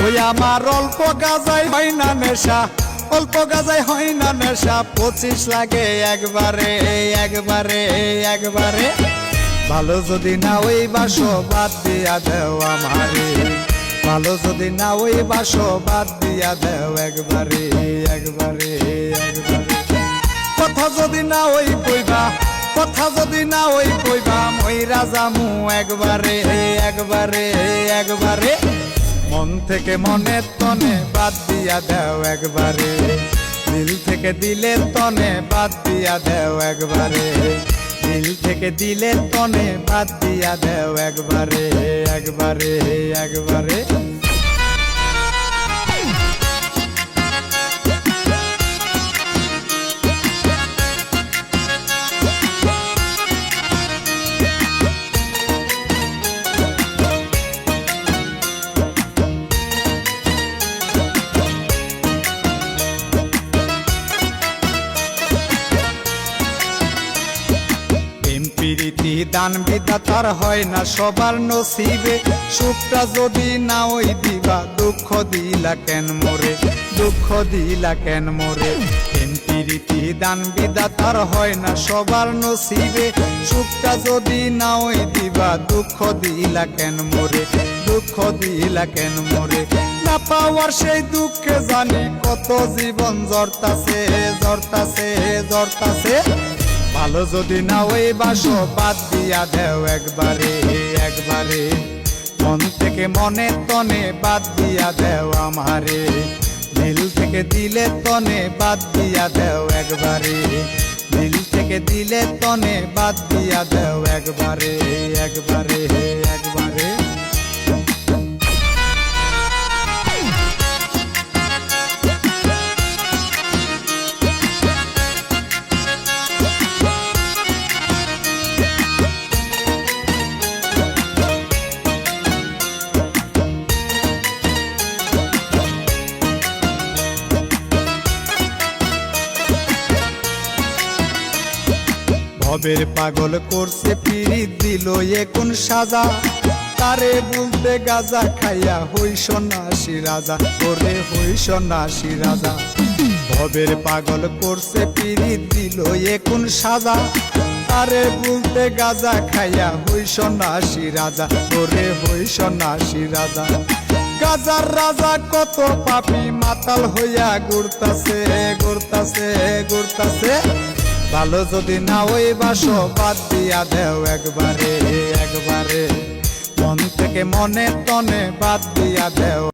ওই আমার অল্প গাজায় হয় না নেশা, অল্প গাজায় হয় না নেশা, 25 লাগে একবারে একবারে একবারে। ভালো যদি না ওই বাসো বাদ দিয়া দেও আমারে, ভালো যদি না ওই বাসো বাদ দিয়া দেও একবারে একবারে একবারে। কথা যদি না ওই কইবা, কথা যদি না ওই কইবা, মইরা যামু একবারে একবারে একবারে। মন থেকে মনের তনে বাদ দিয়া দেও একবারে, দিল থেকে দিলের তনে বাদ দিয়া দেও একবারে, দিল থেকে দিলের তনে বাদ দিয়া দেও একবারে একবারে একবারে। প্রীতি দান বিধাতার হয় না সবার নসিবে, সুখটা যদি না ওই দিবা, দুঃখ দিলা কেন মোরে, দুঃখ দিলা কেন মোরে। প্রীতি দান বিধাতার হয় না সবার নসিবে, সুখটা যদি না ওই দিবা, দুঃখ দিলা কেন মোরে, দুঃখ দিলা কেন মোরে। না পাওয়ার সেই দুঃখে জানি কত জীবন জড়তাছে জড়তাছে জড়তাছে। ভালো যদি না ওই বাসো বাদ দিয়া দেও একবারে একবারে, মন থেকে মনের তনে বাদ দিয়া দেও আমারে, দিল থেকে দিলের তনে বাদ দিয়া দেও একবারে, দিল থেকে দিলের তনে বাদ দিয়া দেও একবারে একবারে একবারে। ভবের পাগল করছে পিরিত দিল এখন সাজা, তারে বলতে গাজা খাইয়া হই সন্ন্যাসী রাজা, ওরে হই সন্ন্যাসী রাজা। ভবের পাগল করছে পিরিত দিল এখন সাজা, তারে বলতে গাজা খাইয়া হই সন্ন্যাসী রাজা, ওরে হই সন্ন্যাসী রাজা। গাজার রাজা কত পাপী মাতাল হইয়া ঘুরতাছে ঘুরতাছে ঘুরতাছে। ভালো যদি না ওই বাসো বাদ দিয়া দেও একবারে একবারে, মন থেকে মনের তনে বাদ দিয়া দেও।